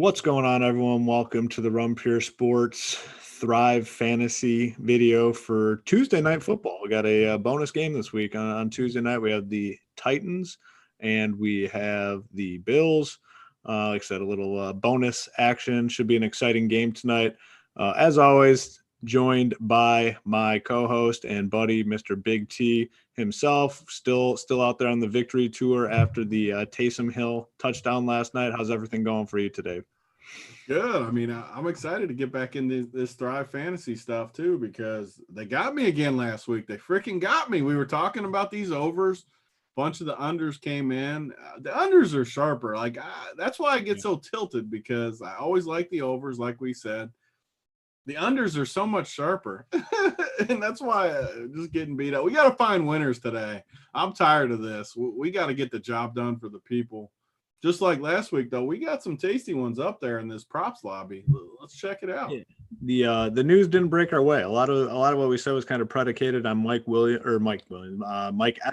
What's going on, everyone? Welcome to the Rum Pure Sports Thrive Fantasy video for Tuesday Night Football. We got a bonus game this week. On Tuesday night, we have the Titans and we have the Bills. Like I said, a little bonus action. Should be an exciting game tonight. As always, joined by my co-host and buddy, Mr. Big T himself, still out there on the victory tour after the Taysom Hill touchdown last night. How's everything going for you today? Good. I mean, I'm excited to get back into this Thrive Fantasy stuff too, because they got me again last week. They freaking got me. We were talking about these overs. A bunch of the unders came in. The unders are sharper. That's why I get so tilted, because I always like the overs, like we said. The unders are so much sharper, and that's why I'm just getting beat up. We got to find winners today. I'm tired of this. We got to get the job done for the people. Just like last week, though, we got some tasty ones up there in this props lobby. Let's check it out. Yeah. The news didn't break our way. A lot of what we said was kind of predicated on Mike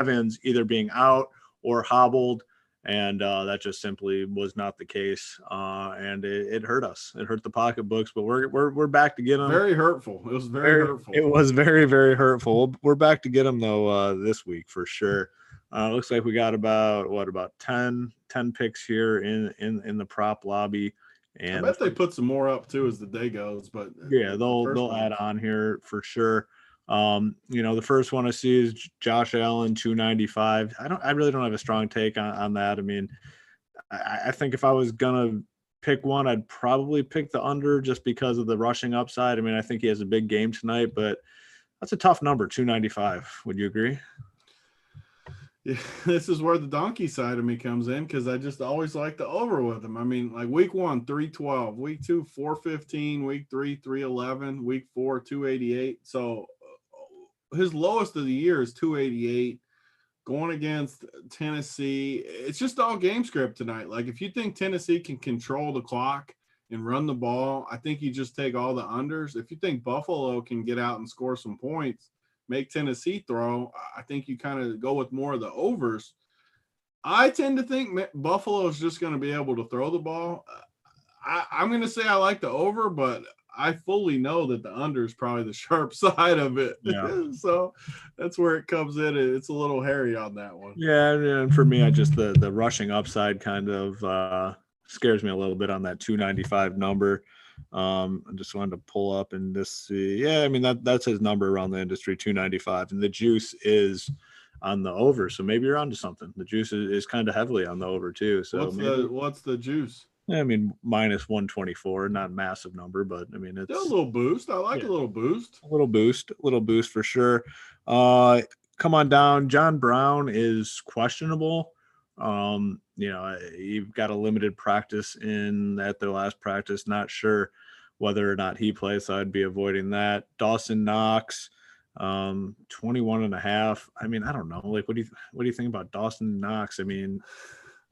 Evans either being out or hobbled, and that just simply was not the case. And it hurt us. It hurt the pocketbooks. But we're back to get them. Very hurtful. It was very hurtful. It was very, very hurtful. We're back to get them though this week for sure. Looks like we got about 10 picks here in the prop lobby, and I bet they put some more up too as the day goes. But yeah, they'll add on here for sure. The first one I see is Josh Allen 295. I really don't have a strong take on that. I mean, I think if I was gonna pick one, I'd probably pick the under just because of the rushing upside. I mean, I think he has a big game tonight, but that's a tough number, 295. Would you agree? Yeah, this is where the donkey side of me comes in, because I just always like the over with him. I mean, like week 1, 312, week 2, 415, week 3, 311, week 4, 288. So his lowest of the year is 288. Going against Tennessee, it's just all game script tonight. Like if you think Tennessee can control the clock and run the ball, I think you just take all the unders. If you think Buffalo can get out and score some points, make Tennessee throw, I think you kind of go with more of the overs. I tend to think Buffalo is just going to be able to throw the ball. I'm going to say I like the over, but I fully know that the under is probably the sharp side of it. Yeah. So that's where it comes in. It's a little hairy on that one. Yeah, and for me, I just the rushing upside kind of scares me a little bit on that 295 number. I just wanted to pull up and just see. Yeah, I mean that's his number around the industry, 295, and the juice is on the over. So maybe you're onto something. The juice is kind of heavily on the over too. So what's the juice? I mean, minus 124, not a massive number, but I mean it's still a little boost. I like a little boost. A little boost for sure. Come on down. John Brown is questionable. You've got a limited practice at their last practice. Not sure whether or not he plays, so I'd be avoiding that. Dawson Knox, 21.5. I mean, I don't know. Like, what do you think about Dawson Knox? I mean,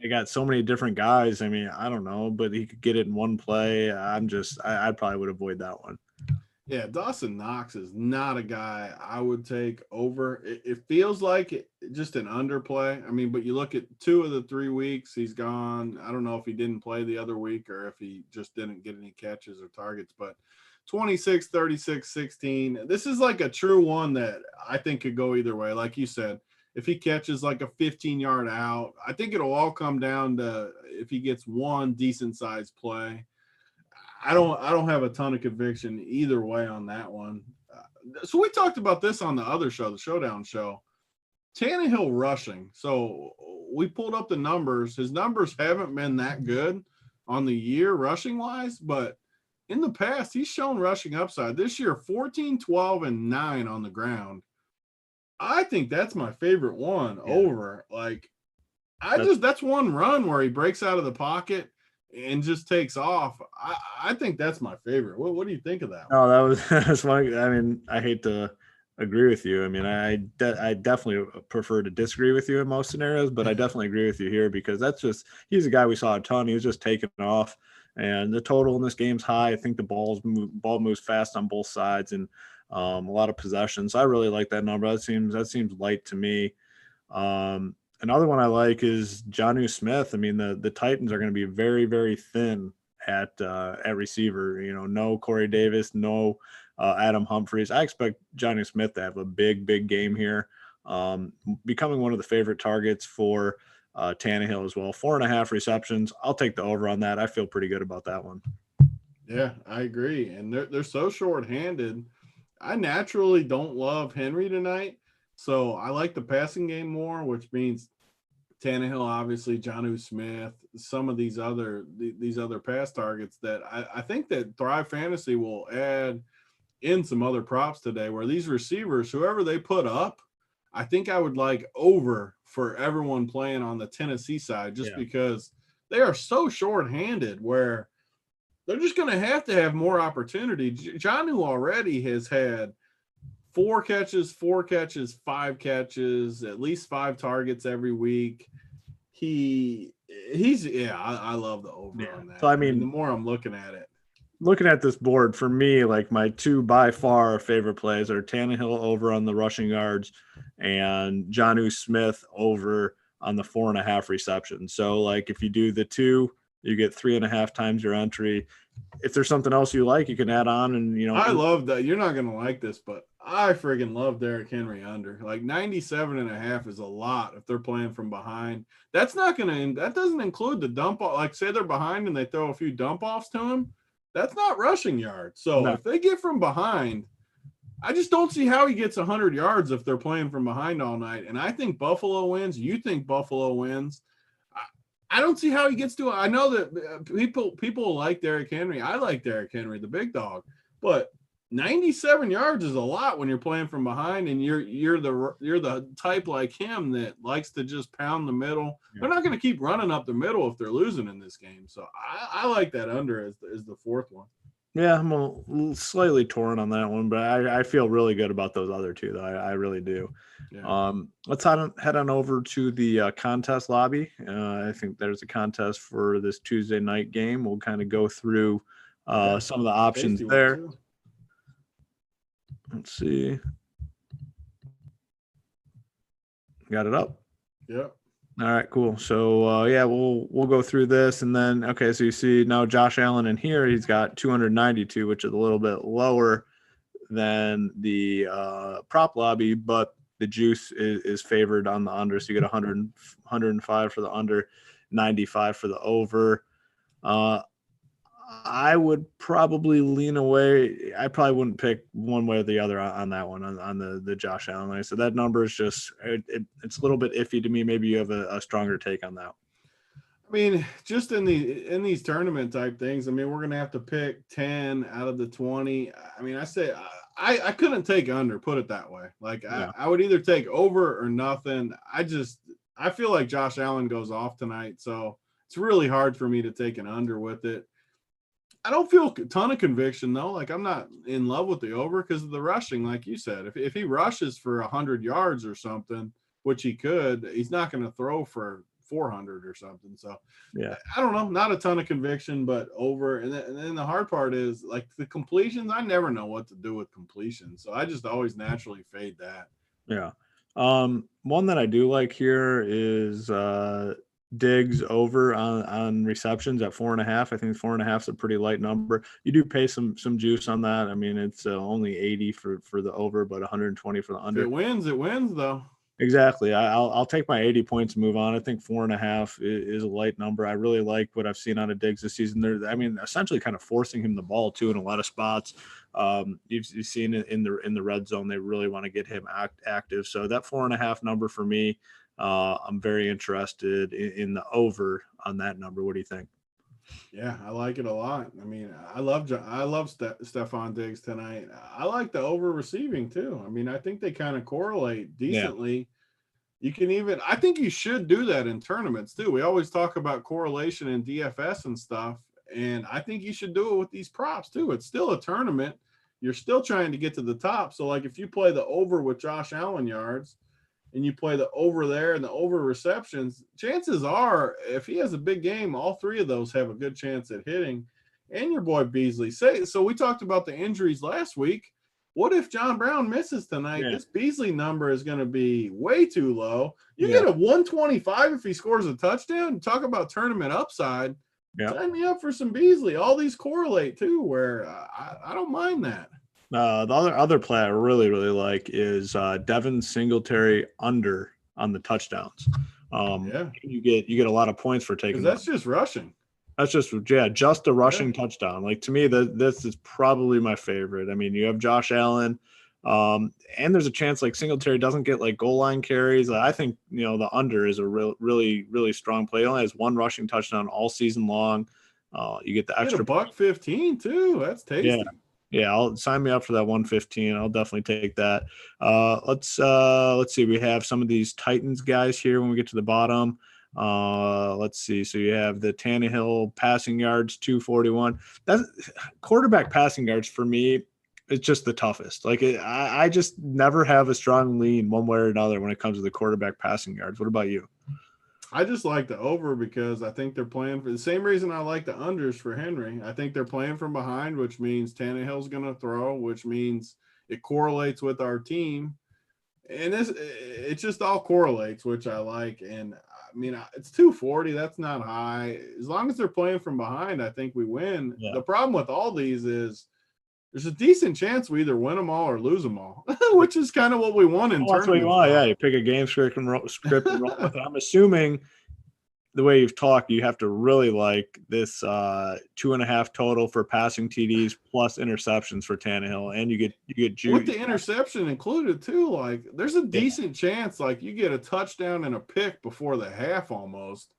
they got so many different guys. I mean, I don't know, but he could get it in one play. I probably would avoid that one. Yeah, Dawson Knox is not a guy I would take over. It feels like just an underplay. I mean, but you look at 2 of the 3 weeks, he's gone. I don't know if he didn't play the other week or if he just didn't get any catches or targets, but 26, 36, 16. This is like a true one that I think could go either way. Like you said, if he catches like a 15-yard out, I think it'll all come down to if he gets one decent-sized play. I don't have a ton of conviction either way on that one. So we talked about this on the other show, the Showdown show. Tannehill rushing. So we pulled up the numbers. His numbers haven't been that good on the year rushing-wise, but in the past, he's shown rushing upside. This year, 14, 12, and 9 on the ground. I think that's my favorite one over. Like, that's one run where he breaks out of the pocket and just takes off. I think that's my favorite. What do you think of that? Oh, that's funny. I mean, I hate to agree with you. I mean, I definitely prefer to disagree with you in most scenarios, but I definitely agree with you here because he's a guy we saw a ton. He was just taking off, and the total in this game's high. I think the ball moves fast on both sides and a lot of possessions. So I really like that number. That seems light to me. Another one I like is Jonnu Smith. I mean, the Titans are going to be very, very thin at receiver. You know, no Corey Davis, no Adam Humphries. I expect Johnny Smith to have a big game here, becoming one of the favorite targets for Tannehill as well. 4.5 receptions. I'll take the over on that. I feel pretty good about that one. Yeah, I agree. And they're so short-handed. I naturally don't love Henry tonight, so I like the passing game more, which means Tannehill, obviously, Jonnu Smith, some of these other pass targets that I think that Thrive Fantasy will add in some other props today, where these receivers, whoever they put up, I think I would like over for everyone playing on the Tennessee side, just because they are so short-handed where they're just going to have more opportunity. Jonnu already has had 4 catches, 5 catches, at least 5 targets every week. I love the over on that. So, I mean, the more I'm looking at this board, for me, like my 2 by far favorite plays are Tannehill over on the rushing yards and Jonnu Smith over on the 4.5 receptions. So, like, if you do the 2, you get 3.5 times your entry. If there's something else you like, you can add on. And, you know, I love that. You're not going to like this, but I friggin' love Derrick Henry under. Like 97.5 is a lot if they're playing from behind. That doesn't include the dump off. Like, say they're behind and they throw a few dump offs to him. That's not rushing yards. So if they get from behind, I just don't see how he gets 100 yards if they're playing from behind all night. And I think Buffalo wins. You think Buffalo wins. I don't see how he gets to it. I know that people like Derrick Henry. I like Derrick Henry, the big dog. But 97 yards is a lot when you're playing from behind, and you're the type like him that likes to just pound the middle. Yeah. They're not going to keep running up the middle if they're losing in this game. So I like that under as the 4th one. Yeah, I'm a slightly torn on that one, but I feel really good about those other 2, though. I really do. Yeah. Let's head on over to the contest lobby. I think there's a contest for this Tuesday night game. We'll kind of go through some of the options there. Let's see. Got it up? Yep. All right, cool. So, we'll go through this. And then, okay, so you see now Josh Allen in here, he's got 292, which is a little bit lower than the prop lobby, but the juice is favored on the under. So you get 105 for the under, 95 for the over. I would probably lean away. I probably wouldn't pick one way or the other on that one, on the Josh Allen. So that number is just it's a little bit iffy to me. Maybe you have a stronger take on that. I mean, just in these tournament type things, I mean, we're going to have to pick 10 out of the 20. I mean, I couldn't take under, put it that way. Like I would either take over or nothing. I feel like Josh Allen goes off tonight. So it's really hard for me to take an under with it. I don't feel a ton of conviction, though. Like, I'm not in love with the over because of the rushing, like you said. If he rushes for 100 yards or something, which he could, he's not going to throw for 400 or something. So, yeah, I don't know. Not a ton of conviction, but over. And then the hard part is, like, the completions, I never know what to do with completions. So I just always naturally fade that. Yeah. One that I do like here is Diggs over on receptions at 4.5. I think 4.5 is a pretty light number. You do pay some juice on that. I mean, it's only 80 for the over, but 120 for the under. If it wins though. Exactly. I'll take my 80 points and move on. I think 4.5 is a light number. I really like what I've seen out of Diggs this season. I mean, essentially kind of forcing him the ball too in a lot of spots. You've seen it in the red zone. They really want to get him active. So that 4.5 number for me, I'm very interested in the over on that number. What do you think? Yeah, I like it a lot. I mean, I love Stephon Diggs tonight. I like the over receiving too. I mean, I think they kind of correlate decently. Yeah. I think you should do that in tournaments too. We always talk about correlation in DFS and stuff, and I think you should do it with these props too. It's still a tournament. You're still trying to get to the top. So, like, if you play the over with Josh Allen yards, and you play the over there and the over receptions, chances are if he has a big game, all 3 of those have a good chance at hitting. And your boy Beasley. So we talked about the injuries last week. What if John Brown misses tonight? Yeah. This Beasley number is going to be way too low. You get a 125 if he scores a touchdown. Talk about tournament upside. Yeah. Sign me up for some Beasley. All these correlate too, where I don't mind that. The other play I really, really like is Devin Singletary under on the touchdowns. Yeah. You get a lot of points for taking Because that's just rushing. That's just a rushing touchdown. Like, to me, this is probably my favorite. I mean, you have Josh Allen, and there's a chance like Singletary doesn't get like goal line carries. I think the under is a really, really strong play. He only has one rushing touchdown all season long. You get the extra $1.15 too. That's tasty. Yeah, I'll sign me up for that 115. I'll definitely take that. Let's see. We have some of these Titans guys here when we get to the bottom. Let's see. So you have the Tannehill passing yards, 241. That's quarterback passing yards for me. It's just the toughest. Like, I just never have a strong lean one way or another when it comes to the quarterback passing yards. What about you? I just like the over because I think they're playing for the same reason I like the unders for Henry. I think they're playing from behind, which means Tannehill's going to throw, which means it correlates with our team. And it just all correlates, which I like. And I mean, it's 240. That's not high. As long as they're playing from behind, I think we win. Yeah. The problem with all these is there's a decent chance we either win them all or lose them all, which is kind of what we want in tournaments. That's what you want. Yeah, you pick a game script and roll with it. I'm assuming the way you've talked, you have to really like this 2.5 total for passing TDs plus interceptions for Tannehill, and you get juice. With the interception included too. Like, there's a decent chance like you get a touchdown and a pick before the half almost.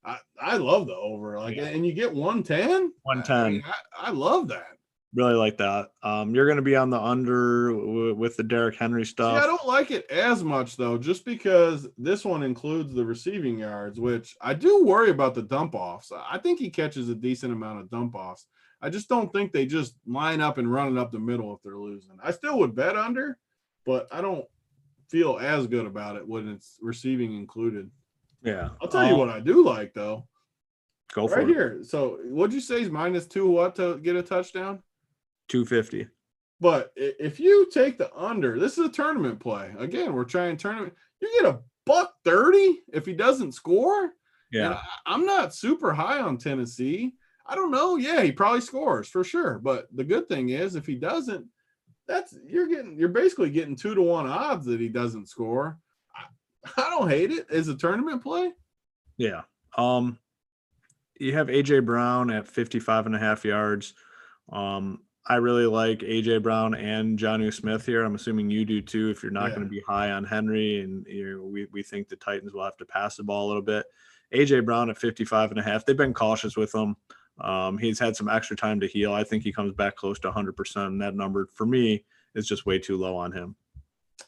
I love the over. Like, and you get 110. 110. I love that. Really like that. You're going to be on the under with the Derrick Henry stuff. See, I don't like it as much, though, just because this one includes the receiving yards, which I do worry about the dump-offs. I think he catches a decent amount of dump-offs. I just don't think they just line up and run it up the middle if they're losing. I still would bet under, but I don't feel as good about it when it's receiving included. Yeah. I'll tell you what I do like, though. Go for it. Right here. So what'd you say is -2 what to get a touchdown? 250. But if you take the under, this is a tournament play. Again, we're trying tournament. You get $130 if he doesn't score. Yeah. And I'm not super high on Tennessee. I don't know. Yeah, he probably scores for sure. But the good thing is if he doesn't, you're basically getting 2-to-1 odds that he doesn't score. I don't hate it as a tournament play. Yeah. You have AJ Brown at 55.5 yards. I really like A.J. Brown and Jonnu Smith here. I'm assuming you do too if you're not going to be high on Henry, and we think the Titans will have to pass the ball a little bit. A.J. Brown at 55.5. They've been cautious with him. He's had some extra time to heal. I think he comes back close to 100%, and that number for me is just way too low on him.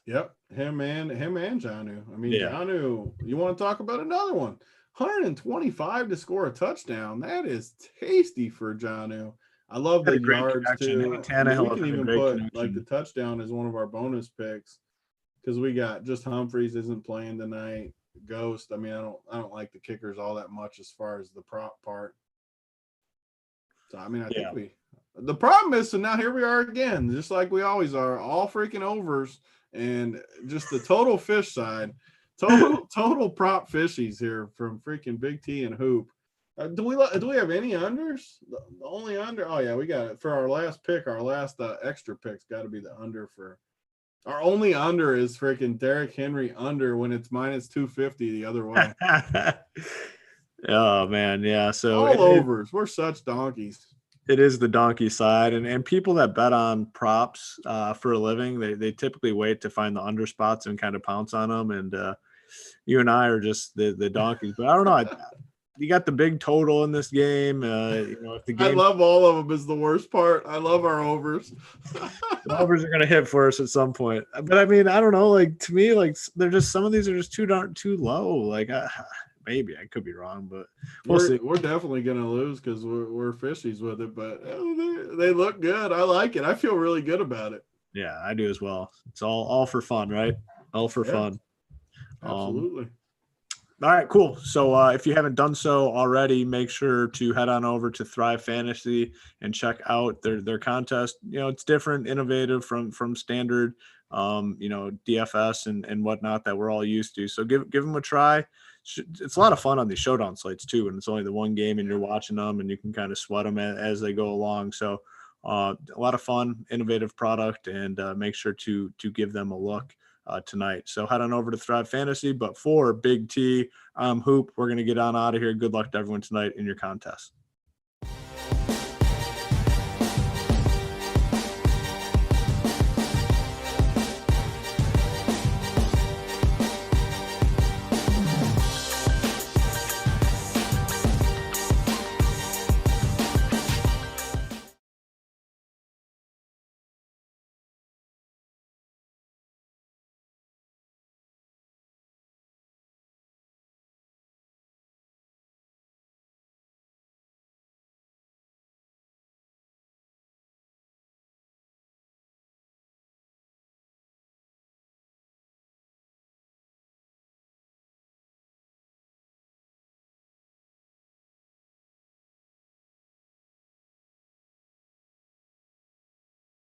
Yep, him and Jonnu. I mean, Jonnu, you want to talk about another one? 125 to score a touchdown. That is tasty for Jonnu. I love the yards too. We can even put like the touchdown as one of our bonus picks because we got just Humphreys isn't playing tonight. Ghost. I mean, I don't like the kickers all that much as far as the prop part. So I mean, I think the problem is, so now here we are again, just like we always are, all freaking overs and just the total fish side, total prop fishies here from freaking BigT and Hoop. Do we have any unders? The only under? Oh yeah, we got it for our last pick. Our last extra pick's got to be the under for. Our only under is freaking Derrick Henry under when it's -250 the other way. Oh man, yeah. So all overs. We're such donkeys. It is the donkey side, and people that bet on props for a living, they typically wait to find the under spots and kind of pounce on them. And you and I are just the donkeys. But I don't know. You got the big total in this game. If the game, I love all of them is the worst part. I love our overs. The overs are going to hit for us at some point. But I mean, I don't know. Like, to me, like they're just, some of these are just too low. Like maybe I could be wrong, but we'll see. We're definitely going to lose because we're fishies with it. But they look good. I like it. I feel really good about it. Yeah, I do as well. It's all for fun, right? All for fun. Absolutely. All right, cool. So if you haven't done so already, make sure to head on over to Thrive Fantasy and check out their contest. It's different, innovative from standard DFS and whatnot that we're all used to. So give them a try. It's a lot of fun on these showdown slates too, and it's only the one game and you're watching them and you can kind of sweat them as they go along. So a lot of fun, innovative product, and make sure to give them a look tonight. So head on over to Thrive Fantasy. But for Big T, Hoop, we're going to get on out of here. Good luck to everyone tonight in your contest.